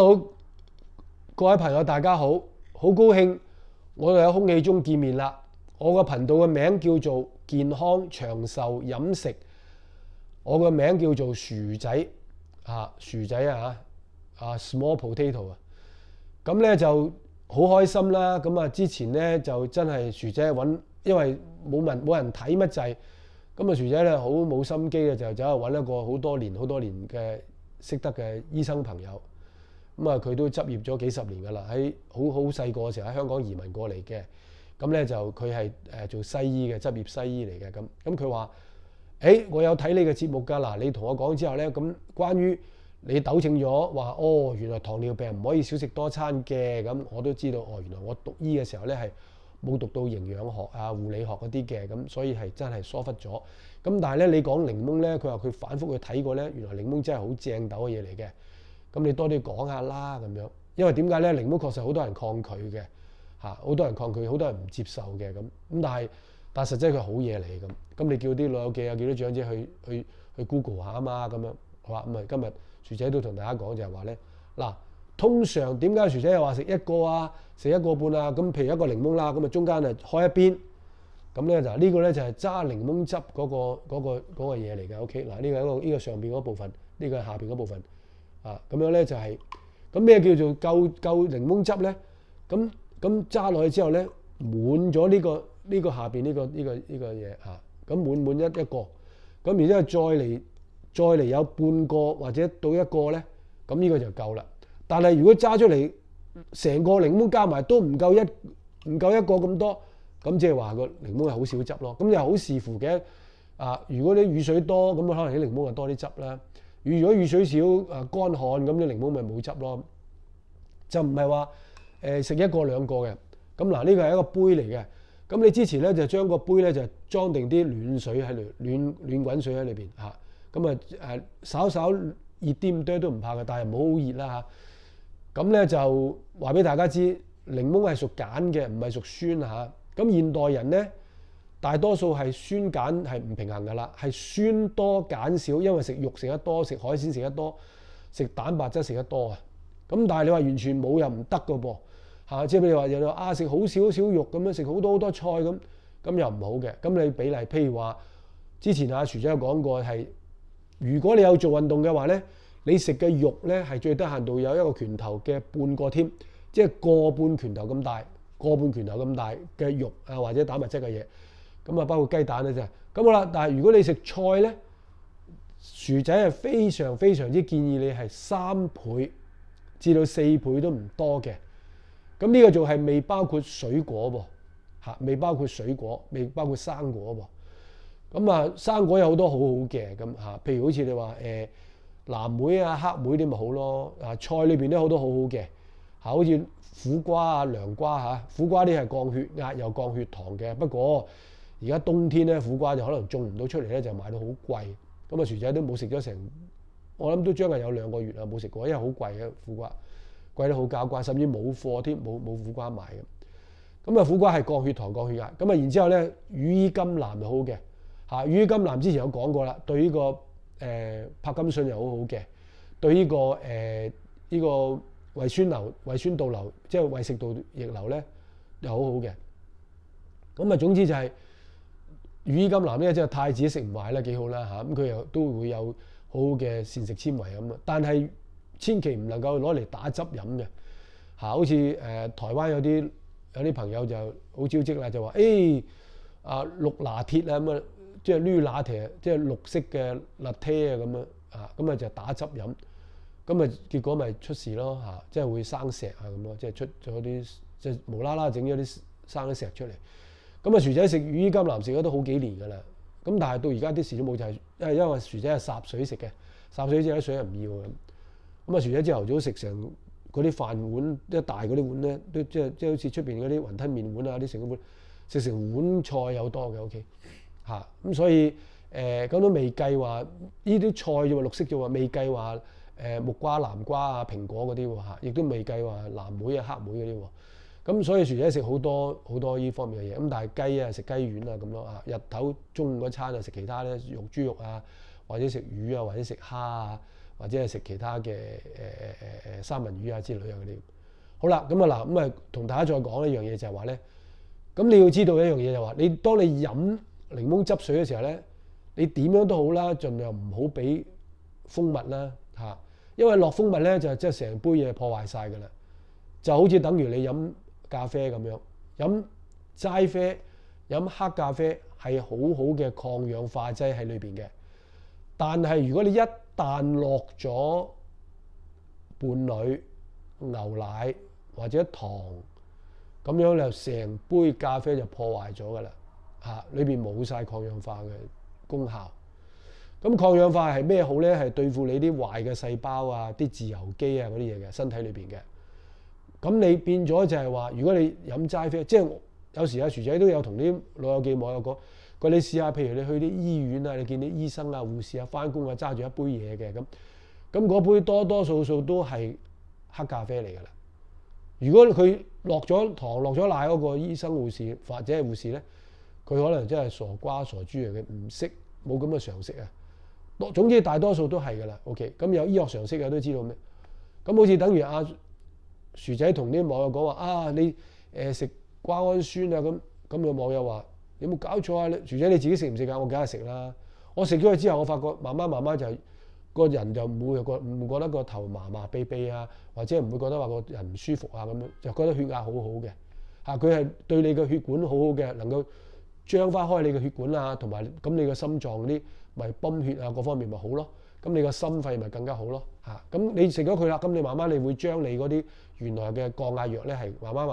Hello，各位朋友，大家好，好高興我哋喺空氣中見面啦。我個頻道嘅名叫做健康長壽飲食，我個名叫做薯仔薯仔Small Potato 啊。咁咧就好開心啦。咁啊，之前咧就真係薯仔揾，因為冇人睇乜滯，咁啊薯仔咧好冇心機嘅就走去揾一個好多年嘅識得嘅醫生朋友。咁啊，佢都執業咗幾十年㗎啦，喺好細個嘅時候喺香港移民過嚟嘅。咁咧就佢係做西醫嘅，執業西醫嚟嘅。咁佢話：我有睇你嘅節目㗎。嗱，你同我講之後咧，咁關於你糾正咗話，原來糖尿病唔可以少食多餐嘅。咁我都知道，原來我讀醫嘅時候咧係冇讀到營養學啊、護理學嗰啲嘅，咁所以係真係疏忽咗。咁但係咧，你講檸檬咧，佢話佢反覆去睇過咧，原來檸檬真係好正斗嘅嘢嚟嘅。咁你多啲講下啦，咁樣，因為點解咧？檸檬確實好多人抗拒嘅，好多人抗拒，好多人唔接受嘅咁。但係實際佢好嘢嚟咁。咁你叫啲老友記啊，叫啲長者去 Google 下啊嘛，咁樣好啊。咁啊，今日薯仔都同大家講就係話咧，嗱，通常點解薯仔又話食一個啊，食一個半啊？咁譬如一個檸檬啦，咁啊中間啊開一邊，咁咧就呢個咧就係揸檸檬汁嗰個嘢嚟嘅。OK，嗱，呢個上邊嗰部分，呢個係下邊嗰部分。咁樣咧就係咁咩叫做夠檸檬汁咧？咁揸落去之後咧，滿咗呢個下邊呢個嘢咁滿一個，咁然之後再嚟有半個或者到一個咧，咁呢個就夠啦。但係如果揸出嚟成個檸檬加埋都唔夠一個咁多，咁即係話個檸檬係好少汁咯。咁又好視乎嘅如果啲雨水多，咁可能啲檸檬就多啲汁啦。如果雨水少乾旱，咁啲檸檬咪冇汁咯。就唔係話食一個兩個嘅。咁嗱，呢個係一個杯嚟嘅。咁你之前咧就將個杯咧就裝定啲暖水喺度，暖滾水喺裏邊咁稍稍熱啲咁多都唔怕嘅，但係唔好好熱啦咁咧就話俾大家知，檸檬係屬鹼嘅，唔係屬酸咁現代人咧大多數係酸鹼係唔平衡㗎啦，係酸多鹼少，因為食肉食得多，食海鮮食得多，食蛋白質食得多咁但係你話完全冇又唔得㗎噃即係譬如話人哋話食好少肉咁樣，食好多菜咁又唔好嘅。咁你比例譬如話之前薯仔有講過係，如果你有做運動嘅話咧，你食嘅肉咧係最低限度有一個拳頭嘅半個添，即係個半拳頭咁大嘅肉或者蛋白質嘅嘢。咁包括雞蛋咧啫。咁好啦，但係如果你食菜咧，薯仔係非常非常之建議你係3倍至到4倍都唔多嘅。咁呢個就係未包括水果未包括水果，未包括生果咁生果有好多好好嘅咁譬如好似你話藍莓黑莓啲咪好咯。菜裏邊都好多好好嘅好似苦瓜涼瓜苦瓜啲係降血壓又降血糖嘅。不過而家冬天咧，苦瓜就可能種唔到出嚟咧，就賣到好貴。咁薯仔都冇食咗成，我諗都將近有2個月冇食過，因為好貴嘅苦瓜，貴得好交關，甚至冇貨添，冇苦瓜賣嘅。咁苦瓜係降血糖、降血壓。咁然之後咧，羽衣甘藍就好嘅羽衣甘藍之前有講過啦，對呢個柏金遜又好好嘅，對呢個胃酸倒流，即係胃食道逆流咧又好好嘅。咁總之就係羽衣甘藍咧，即係太子食唔壞啦，幾好啦咁佢又都會有好好嘅膳食纖維咁但係千祈唔能夠攞嚟打汁飲嘅好似台灣有啲朋友就好招積啦，就話綠拿鐵咁即係綠拿鐵，即係綠色嘅拿鐵咁就打汁飲，咁結果咪出事咯即係會生石咁咯，即係出咗啲即係無啦啦整咗啲生啲石出嚟。咁薯仔食羽衣甘藍食咗都好幾年㗎啦，咁但係到而家啲事都冇，就係因為薯仔係霎水食嘅，霎水之後啲水又唔要咁薯仔朝頭早食成嗰啲飯碗一大嗰啲碗咧，都即係好似出邊嗰啲雲吞麵碗啲成碗食成碗菜有多嘅 OK 咁所以咁都未計話呢啲菜啫喎，綠色啫喎，未計話木瓜、南瓜蘋果嗰啲喎亦都未計話藍莓黑莓嗰啲喎。咁所以薯仔食好多呢方面嘅嘢，咁但係雞食雞丸咁咯日頭中午嗰餐食其他咧肉豬肉或者食魚或者食蝦或者係食其他嘅三文魚啊之類啊嗰啲。好啦，咁啊嗱，咁啊同大家再講一樣嘢就係話咧，咁你要知道一樣嘢就係話，你當你飲檸檬汁水嘅時候咧，你點樣都好啦，盡量唔好俾蜂蜜啦嚇，因為落蜂蜜咧就即係成杯嘢破壞晒㗎啦，就好似等於你飲咖啡咁樣，飲齋啡、飲黑咖啡係好好嘅抗氧化劑喺裏邊嘅，但係如果你一旦落咗伴侶牛奶或者糖咁樣，就成杯咖啡就破壞咗㗎啦嚇，裏邊冇晒抗氧化嘅功效。咁抗氧化係咩好咧？係對付你啲壞嘅細胞啊、啲自由基啊嗰啲嘢嘅身體裏邊嘅。咁你變咗就係話，如果你飲齋啡，即係有時阿薯仔都有同啲老友記網友講，佢你試下，譬如你去啲醫院啊，你見啲醫生啊、護士啊翻工啊揸住一杯嘢嘅咁嗰杯多數都係黑咖啡嚟㗎啦。如果佢落咗糖、落咗奶嗰個醫生、護士或者係護士咧，佢可能真係傻瓜傻豬嚟嘅，唔識冇咁嘅常識啊。總之大多數都係㗎啦。OK， 咁有醫學常識嘅都知道咩？咁好似等於阿薯仔同啲網友講話啊，你食瓜氨酸啊咁有網友話有冇搞錯啊？薯仔你自己食唔食啊？我梗係食啦。我食咗佢之後，我發覺慢慢就個人就唔覺得個頭麻麻痹痹啊，或者唔會覺得話個人唔舒服啊咁樣，就覺得血壓好好嘅嚇。佢係對你嘅血管好好嘅，能夠張翻開你嘅血管啊，同埋咁你嘅心臟啲咪泵血啊，各方面咪好咯。咁你個心肺咪更加好咯嚇。咁你食咗佢啦，咁你慢慢你會將你嗰啲原來嘅降壓藥咧係慢慢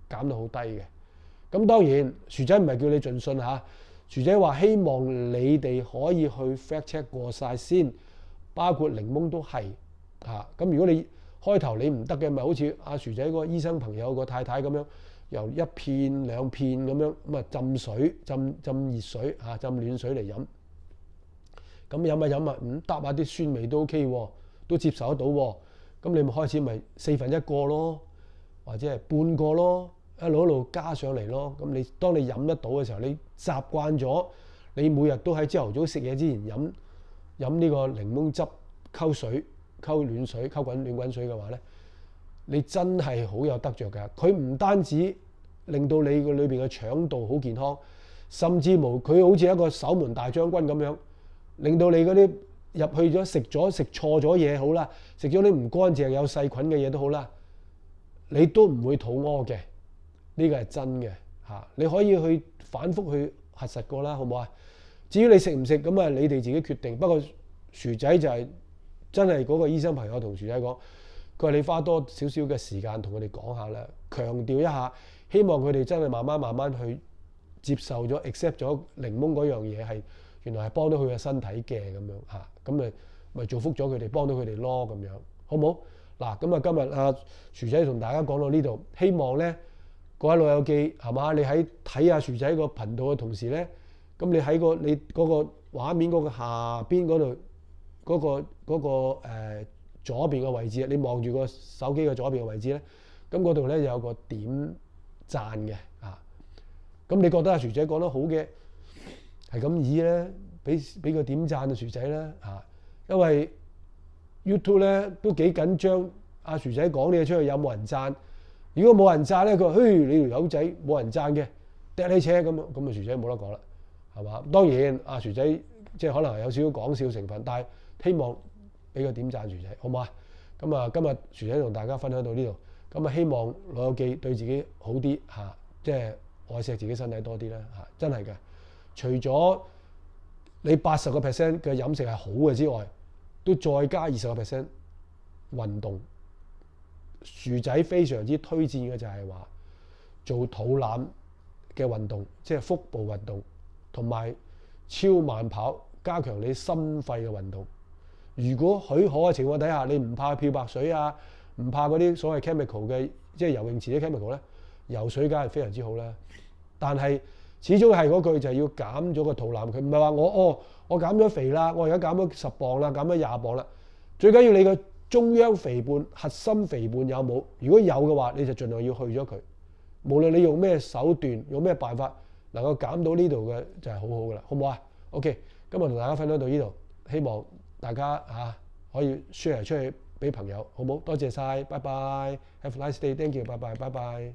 減到好低嘅。咁當然薯仔唔係叫你盡信嚇，薯仔話希望你哋可以去 fact check 過晒先，包括檸檬都係嚇。咁如果你開頭你唔得嘅，咪好似阿薯仔個醫生朋友個太太咁樣，由一片兩片咁樣咁啊浸水浸熱水嚇，浸暖水嚟飲。咁飲下搭下啲酸味都 OK 喎，都接受得到喎。咁你咪開始咪1/4個咯，或者係半個咯，一路加上嚟咯。咁你當你飲得到嘅時候，你習慣咗，你每日都喺朝頭早食嘢之前飲呢個檸檬汁溝水、溝暖水、溝暖滾水嘅話咧，你真係好有得着㗎。佢唔單止令到你個裏邊嘅腸道好健康，甚至乎佢好似一個守門大將軍咁樣。令到你嗰啲入去咗食錯咗嘢好啦，食咗啲唔乾淨有細菌嘅嘢都好啦，你都唔會肚屙嘅，呢個係真嘅嚇。你可以去反覆去核實過啦，好唔好啊？至於你食唔食咁啊，你哋自己決定。不過薯仔就係真係嗰個醫生朋友同薯仔講，佢話你花多少少嘅時間同佢哋講下啦，強調一下，希望佢哋真係慢慢去接受咗 accept 咗檸檬嗰樣嘢係。原來係幫到佢嘅身體嘅咁樣嚇，咁咪造福咗佢哋，幫到佢哋咯咁樣，好唔好？嗱，咁啊今日阿薯仔同大家講到呢度，希望咧各位老友記係嘛，你喺睇下薯仔個頻道嘅同時咧，咁你喺你嗰個畫面嗰個下邊嗰度嗰個左邊嘅位置，你望住個手機嘅左邊嘅位置咧，咁嗰度咧有個點讚嘅啊，咁你覺得阿薯仔講得好嘅？係咁意咧，俾個點讚啊薯仔啦嚇，因為 YouTube 咧都幾緊張，阿薯仔講啲嘢出去有冇人讚？如果冇人讚咧，佢話：嘿，你條友仔冇人讚嘅，掟你車咁樣，咁啊薯仔冇得講啦，係嘛？當然阿薯仔即係可能有少少講笑成分，但係希望俾個點讚薯仔，好唔好啊？咁啊，今日薯仔同大家分享到呢度，咁啊希望老友記對自己好啲嚇，即係愛惜自己身體多啲啦嚇，真係嘅。除咗你80% 嘅飲食係好嘅之外，都再加20% 運動。薯仔非常之推薦嘅就係話做肚腩嘅運動，即係腹部運動，同埋超慢跑，加強你心肺嘅運動。如果許可嘅情況底下，你唔怕漂白水啊，唔怕嗰啲所謂 chemical 嘅，即係游泳池啲 chemical 咧，游水梗係非常之好啦。但係始終係嗰句就係要減咗個肚腩，佢唔係話我減咗肥啦，我而家減咗10磅啦，減咗20磅啦。最緊要你個中央肥胖、核心肥胖有冇？如果有嘅話，你就盡量要去咗佢。無論你用咩手段、用咩辦法，能夠減到呢度嘅就係好好噶啦，好唔好啊？OK，今日同大家分享到呢度，希望大家可以 share 出去俾朋友，好冇？多謝晒，拜拜，Have a nice day，thank you，拜拜，拜拜。